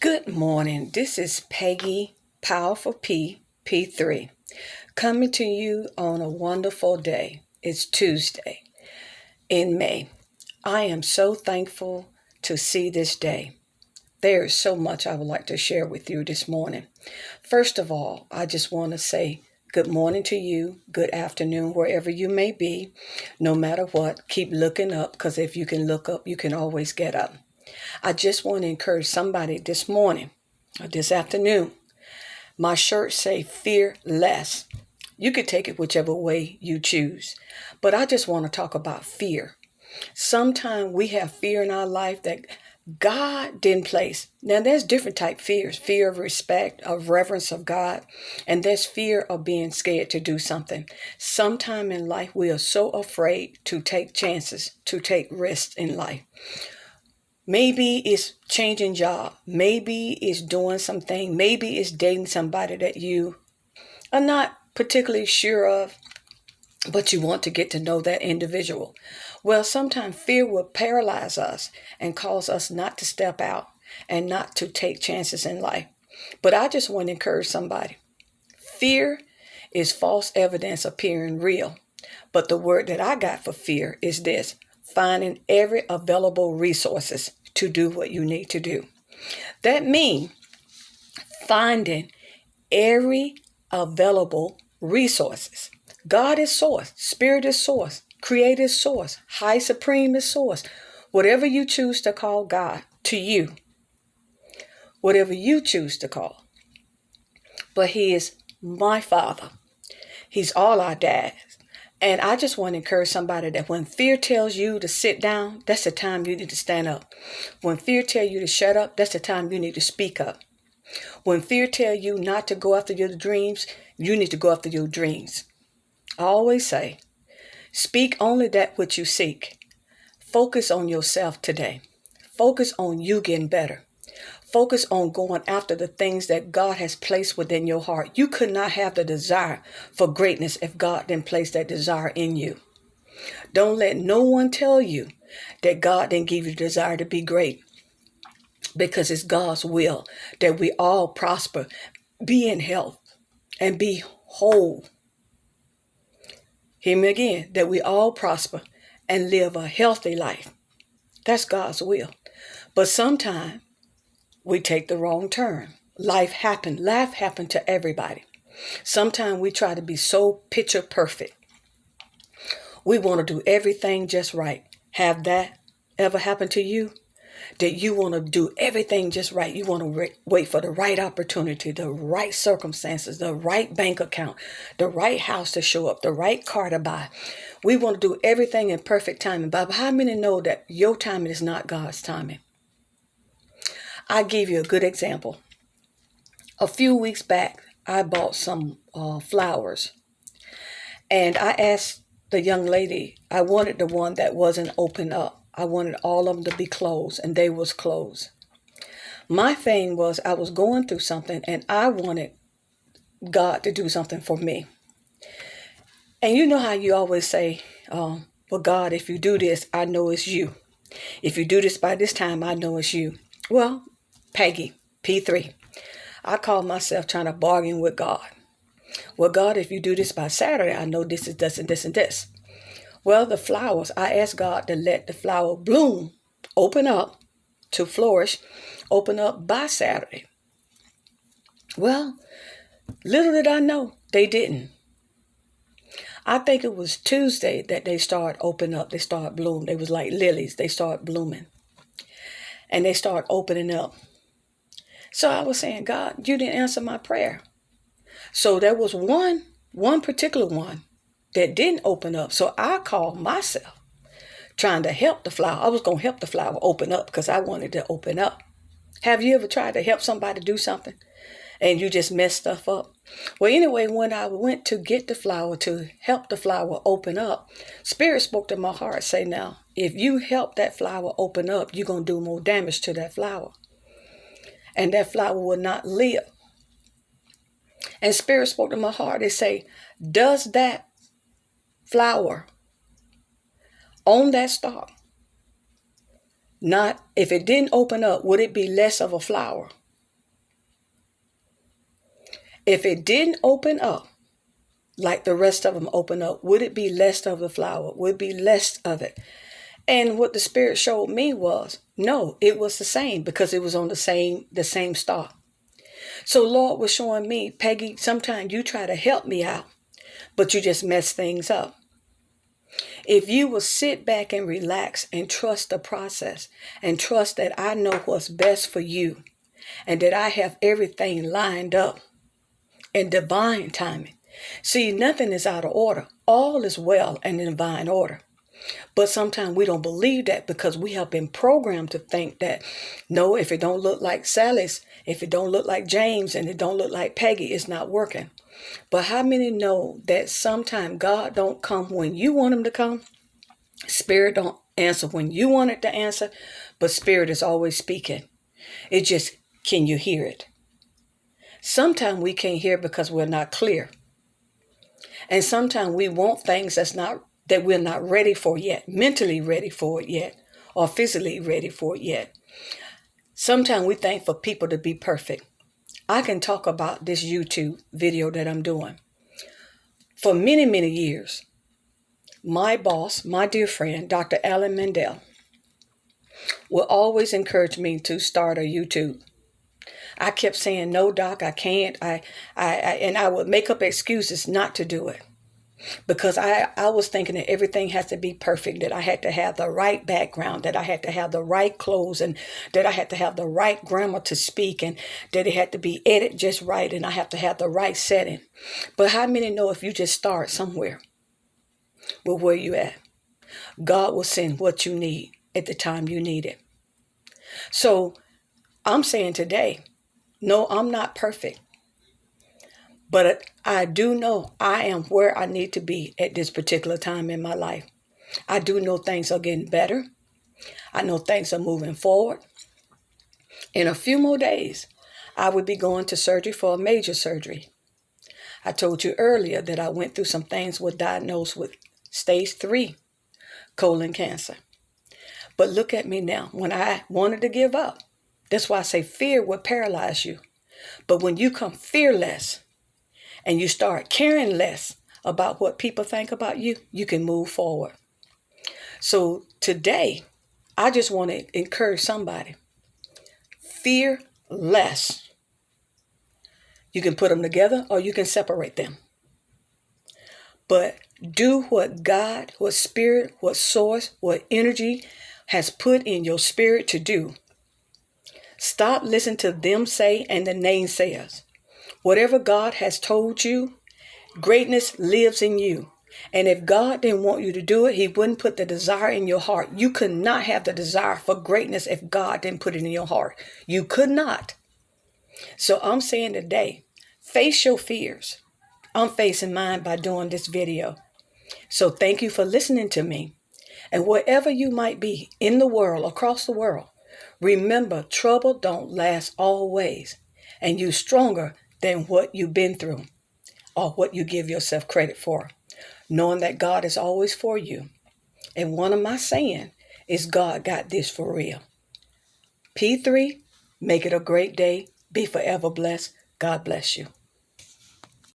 Good morning. This is Peggy Powerful P3 coming to you on a wonderful day. It's Tuesday in May. I am so thankful to see this day. There is so much I would like to share with you this morning. First of all, I just want to say good morning to you, good afternoon, wherever you may be. No matter what, keep looking up, because if you can look up, you can always get up. I just want to encourage somebody this morning or this afternoon. My shirt say fear less. You could take it whichever way you choose. But I just want to talk about fear. Sometimes we have fear in our life that God didn't place. Now there's different type fears. Fear of respect, of reverence of God. And there's fear of being scared to do something. Sometime in life we are so afraid to take chances, to take risks in life. Maybe it's changing job. Maybe it's doing something. Maybe it's dating somebody that you are not particularly sure of, but you want to get to know that individual. Well, sometimes fear will paralyze us and cause us not to step out and not to take chances in life. But I just want to encourage somebody. Fear is false evidence appearing real. But the word that I got for fear is this: finding every available resources to do what you need to do. That means finding every available resources. God is source, spirit is source, creator is source, high supreme is source. Whatever you choose to call God to you, whatever you choose to call. But he is my father. He's all our dads. And I just want to encourage somebody that when fear tells you to sit down, that's the time you need to stand up. When fear tells you to shut up, that's the time you need to speak up. When fear tells you not to go after your dreams, you need to go after your dreams. I always say, speak only that which you seek. Focus on yourself today. Focus on you getting better. Focus on going after the things that God has placed within your heart. You could not have the desire for greatness if God didn't place that desire in you. Don't let no one tell you that God didn't give you the desire to be great, because it's God's will that we all prosper, be in health, and be whole. Hear me again, that we all prosper and live a healthy life. That's God's will. But sometimes we take the wrong turn. Life happened to everybody. Sometimes we try to be so picture perfect. We want to do everything just right. Have that ever happened to you? That you want to do everything just right. You want to wait for the right opportunity, the right circumstances, the right bank account, the right house to show up, the right car to buy. We want to do everything in perfect timing. But how many know that your timing is not God's timing? I'll give you a good example. A few weeks back, I bought some flowers. And I asked the young lady, I wanted the one that wasn't open up. I wanted all of them to be closed, and they was closed. My thing was I was going through something, and I wanted God to do something for me. And you know how you always say, well, God, if you do this, I know it's you. If you do this by this time, I know it's you. Well, Peggy, P3. I call myself trying to bargain with God. Well, God, if you do this by Saturday, I know this is this and this and this. Well, the flowers, I asked God to let the flower bloom, open up, to flourish, open up by Saturday. Well, little did I know, they didn't. I think it was Tuesday that they started opening up. They started blooming. They was like lilies. They started blooming. And they started opening up. So I was saying, God, you didn't answer my prayer. So there was one particular one that didn't open up. So I called myself trying to help the flower. I was going to help the flower open up because I wanted to open up. Have you ever tried to help somebody do something and you just mess stuff up? Well, anyway, when I went to get the flower to help the flower open up, Spirit spoke to my heart, say, now, if you help that flower open up, you're going to do more damage to that flower. And that flower will not live. And Spirit spoke to my heart. They say, does that flower on that stalk, not, if it didn't open up, would it be less of a flower? If it didn't open up like the rest of them open up, would it be less of the flower? Would it be less of it? And what the Spirit showed me was, no, it was the same, because it was on the same star. So Lord was showing me, Peggy, sometimes you try to help me out, but you just mess things up. If you will sit back and relax and trust the process and trust that I know what's best for you and that I have everything lined up in divine timing. See, nothing is out of order. All is well and in divine order. But sometimes we don't believe that, because we have been programmed to think that, no, if it don't look like Sally's, if it don't look like James, and it don't look like Peggy, it's not working. But how many know that sometimes God don't come when you want him to come? Spirit don't answer when you want it to answer, but Spirit is always speaking. It just, can you hear it? Sometimes we can't hear because we're not clear. And sometimes we want things that we're not ready for yet, mentally ready for it yet, or physically ready for it yet. Sometimes we think for people to be perfect. I can talk about this YouTube video that I'm doing. For many, many years, my boss, my dear friend, Dr. Alan Mandel, will always encourage me to start a YouTube. I kept saying, no, Doc, I can't. And I would make up excuses not to do it. Because I was thinking that everything has to be perfect, that I had to have the right background, that I had to have the right clothes, and that I had to have the right grammar to speak, and that it had to be edited just right, and I have to have the right setting. But how many know if you just start somewhere with where you at, God will send what you need at the time you need it. So I'm saying today, no, I'm not perfect. But I do know I am where I need to be at this particular time in my life. I do know things are getting better. I know things are moving forward. In a few more days, I will be going to surgery for a major surgery. I told you earlier that I went through some things, was diagnosed with stage 3 colon cancer. But look at me now. When I wanted to give up, that's why I say fear will paralyze you. But when you come fearless, and you start caring less about what people think about you, you can move forward. So today, I just want to encourage somebody. Fear less. You can put them together or you can separate them. But do what God, what Spirit, what source, what energy has put in your spirit to do. Stop listening to them say and the naysayers. Whatever God has told you, greatness lives in you. And if God didn't want you to do it, he wouldn't put the desire in your heart. You could not have the desire for greatness if God didn't put it in your heart. You could not. So I'm saying today, face your fears. I'm facing mine by doing this video. So thank you for listening to me. And wherever you might be in the world, across the world, remember, trouble don't last always. And you're stronger than what you've been through or what you give yourself credit for, knowing that God is always for you. And one of my saying is, God got this for real. P3, make it a great day. Be forever blessed. God bless you.